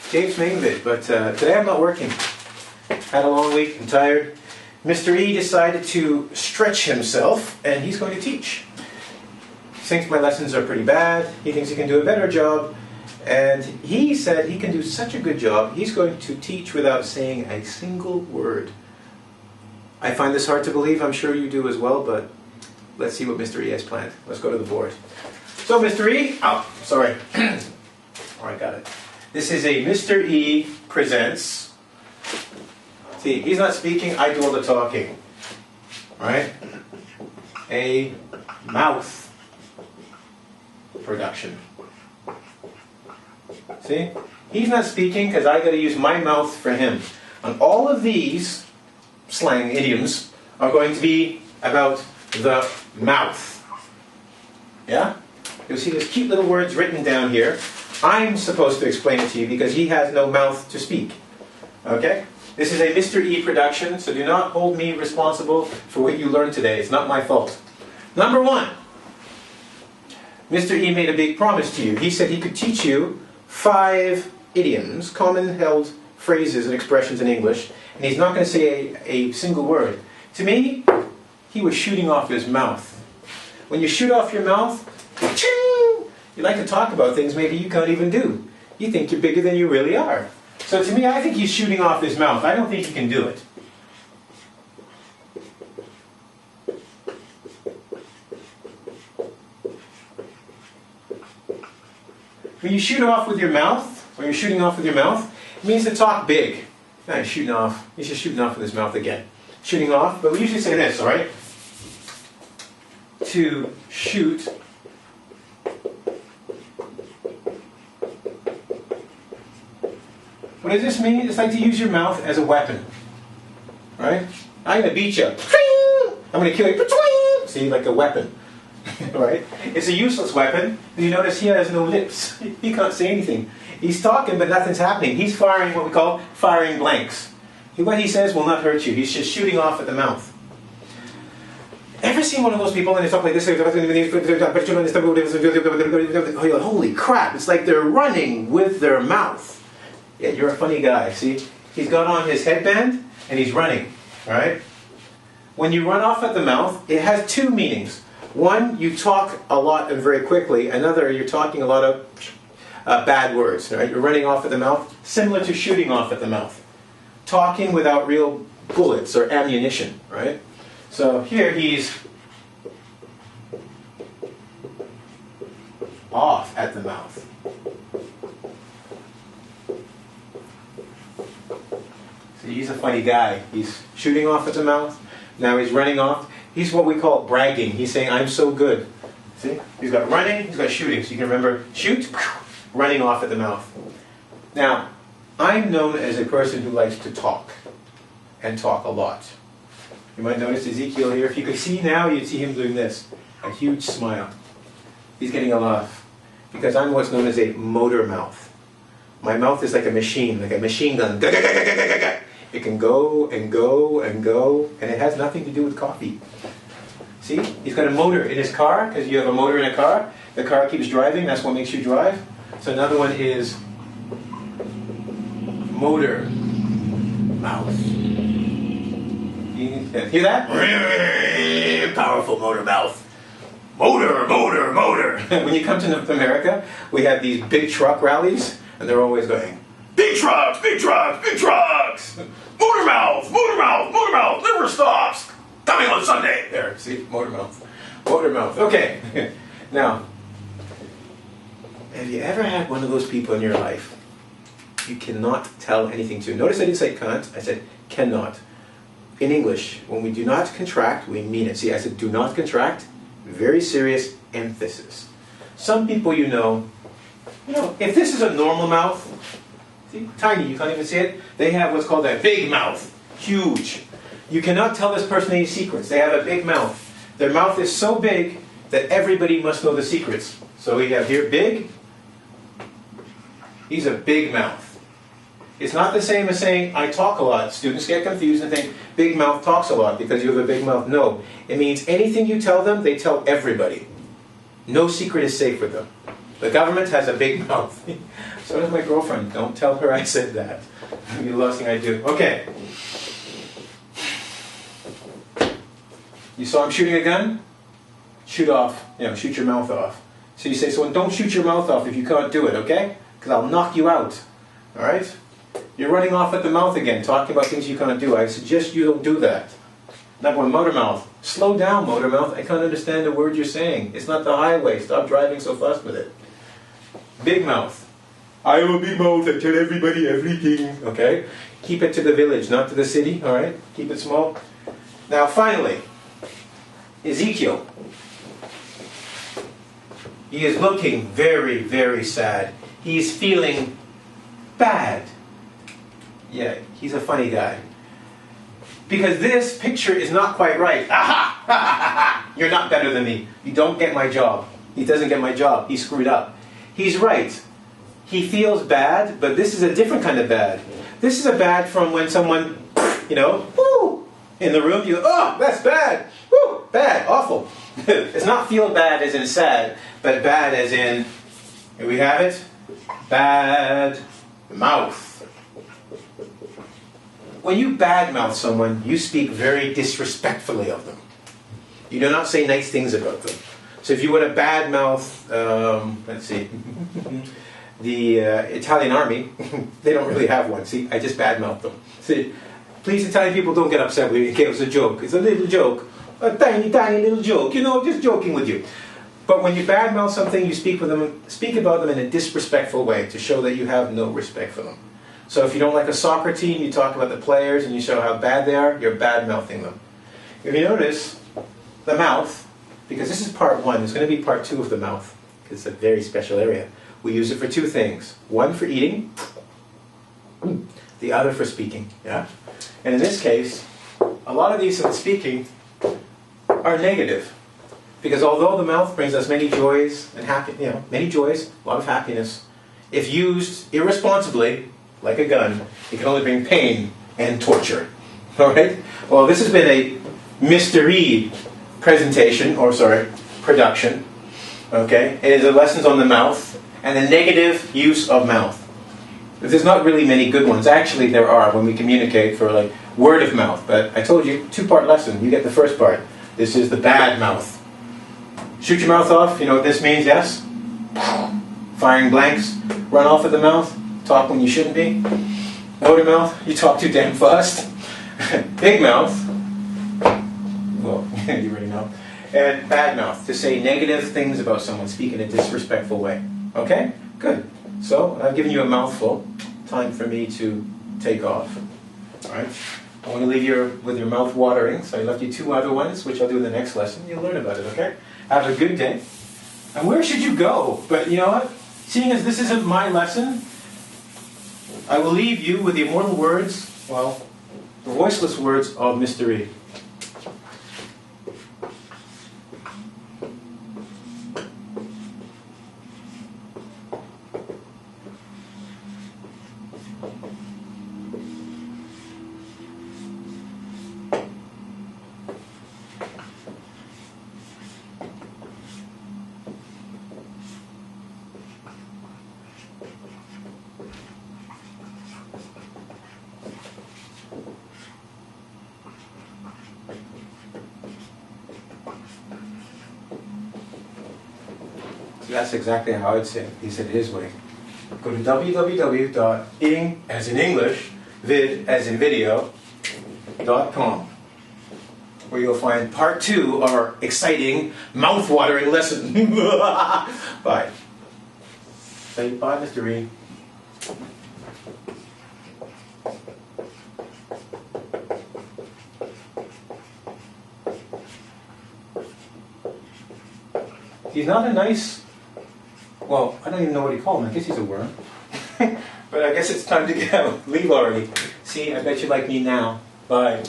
James from engVid, but today I'm not working. Had a long week, I'm tired. Mr. E decided to stretch himself, and he's going to teach. He thinks my lessons are pretty bad, he thinks he can do a better job, and he said he can do such a good job, he's going to teach without saying a single word. I find this hard to believe, I'm sure you do as well, but let's see what Mr. E has planned. Let's go to the board. So Mr. E, oh, sorry. Alright, got it. This is a Mr. E presents. See, he's not speaking, I do all the talking. Right? A mouth production. See? He's not speaking because I got to use my mouth for him. And all of these slang idioms are going to be about the mouth. Yeah? You'll see these cute little words written down here. I'm supposed to explain it to you because he has no mouth to speak. Okay? This is a Mr. E production, so do not hold me responsible for what you learned today. It's not my fault. Number one, Mr. E made a big promise to you. He said he could teach you 5 idioms, common held phrases and expressions in English, and he's not going to say a single word. To me, he was shooting off his mouth. When you shoot off your mouth, you like to talk about things maybe you can't even do. You think you're bigger than you really are. So to me, I think he's shooting off his mouth. I don't think he can do it. When you shoot off with your mouth, when you're shooting off with your mouth, it means to talk big. No, he's shooting off. He's just shooting off with his mouth again. Shooting off, but we usually say this, all right? To shoot. What does this mean? It's like to use your mouth as a weapon. Right? I'm going to beat you. I'm going to kill you. See, like a weapon. Right? It's a useless weapon. And you notice he has no lips. He can't say anything. He's talking, but nothing's happening. He's firing what we call firing blanks. What he says will not hurt you. He's just shooting off at the mouth. Ever seen one of those people and they talk like this? Holy crap, it's like they're running with their mouth. Yeah, you're a funny guy, see? He's got on his headband and he's running, alright? When you run off at the mouth, it has 2 meanings. One, you talk a lot and very quickly. Another, you're talking a lot of bad words, right? You're running off at the mouth, similar to shooting off at the mouth. Talking without real bullets or ammunition, right? So here he's off at the mouth. So he's a funny guy. He's shooting off at the mouth. Now he's running off. He's what we call bragging. He's saying, I'm so good. See? He's got running, he's got shooting. So you can remember, shoot, running off at the mouth. Now, I'm known as a person who likes to talk. And talk a lot. You might notice Ezekiel here. If you could see now, you'd see him doing this. A huge smile. He's getting a laugh. Because I'm what's known as a motor mouth. My mouth is like a machine gun. It can go and go and go, and it has nothing to do with coffee. See? He's got a motor in his car, because you have a motor in a car. The car keeps driving, that's what makes you drive. So another one is motor mouth. You hear that? Powerful motor mouth. Motor, motor, motor. When you come to North America, we have these big truck rallies, and they're always going, big trucks, big trucks, big trucks. Motor mouth, motor mouth, motor mouth, liver stops. Coming on Sunday. There, see, motor mouth. Motor mouth. Okay. Now, have you ever had one of those people in your life you cannot tell anything to? Notice I didn't say can't, I said cannot. In English, when we do not contract, we mean it. See, I said do not contract, very serious emphasis. Some people you know, if this is a normal mouth, see, tiny, you can't even see it, they have what's called a big mouth, huge. You cannot tell this person any secrets. They have a big mouth. Their mouth is so big that everybody must know the secrets. So we have here big. He's a big mouth. It's not the same as saying, I talk a lot. Students get confused and think, big mouth talks a lot because you have a big mouth. No. It means anything you tell them, they tell everybody. No secret is safe with them. The government has a big mouth. So does my girlfriend. Don't tell her I said that. It'll be the last thing I do. Okay. You saw him shooting a gun? Shoot off. Shoot your mouth off. So you say, so don't shoot your mouth off if you can't do it, okay? Because I'll knock you out. Alright? You're running off at the mouth again, talking about things you can't do. I suggest you don't do that. Number one, motor mouth. Slow down, motor mouth. I can't understand the word you're saying. It's not the highway. Stop driving so fast with it. Big mouth. I have a big mouth. I tell everybody everything. Okay? Keep it to the village, not to the city. Alright? Keep it small. Now, finally, Ezekiel. He is looking very, very sad. He's feeling bad. Yeah, he's a funny guy. Because this picture is not quite right. Aha! Ha, ha, ha. You're not better than me. You don't get my job. He doesn't get my job. He screwed up. He's right. He feels bad, but this is a different kind of bad. This is a bad from when someone, woo, in the room, you go, oh, that's bad. Woo, bad, awful. It's not feel bad as in sad, but bad as in, here we have it, bad mouth. When you badmouth someone, you speak very disrespectfully of them. You do not say nice things about them. So if you were to badmouth, let's see, the Italian army, they don't really have one. See, I just badmouthed them. See, please, Italian people, don't get upset with me. Okay, it was a joke. It's a little joke. A tiny, tiny little joke. Just joking with you. But when you badmouth something, you speak about them in a disrespectful way to show that you have no respect for them. So if you don't like a soccer team, you talk about the players and you show how bad they are, you're bad-mouthing them. If you notice, the mouth, because this is part one, there's going to be part two of the mouth, because it's a very special area. We use it for two things. One for eating, the other for speaking. Yeah? And in this case, a lot of these speaking are negative. Because although the mouth brings us many joys and many joys, a lot of happiness, if used irresponsibly, like a gun, it can only bring pain and torture. Alright? Well, this has been a mystery production. Okay? It is a lessons on the mouth and the negative use of mouth. There's not really many good ones. Actually, there are when we communicate for like word of mouth. But I told you, 2-part lesson. You get the first part. This is the bad mouth. Shoot your mouth off. You know what this means, yes? Firing blanks. Run off at the mouth. Talk when you shouldn't be. Motor mouth, you talk too damn fast. Big mouth, well, you already know. And bad mouth, to say negative things about someone, speak in a disrespectful way. Okay? Good. So, I've given you a mouthful. Time for me to take off. Alright? I want to leave you with your mouth watering, so I left you 2 other ones, which I'll do in the next lesson. You'll learn about it, okay? Have a good day. And where should you go? But you know what? Seeing as this isn't my lesson, I will leave you with the immortal words, well, the voiceless words of mystery. That's exactly how I'd say it. He said it his way. Go to www.ing, as in English, vid, as in video.com, where you'll find part 2 of our exciting, mouth-watering lesson. Bye. Say bye, Mr. Reed. He's not a nice... Well, I don't even know what you call him. I guess he's a worm. But I guess it's time to go. Leave already. See, I bet you like me now. Bye.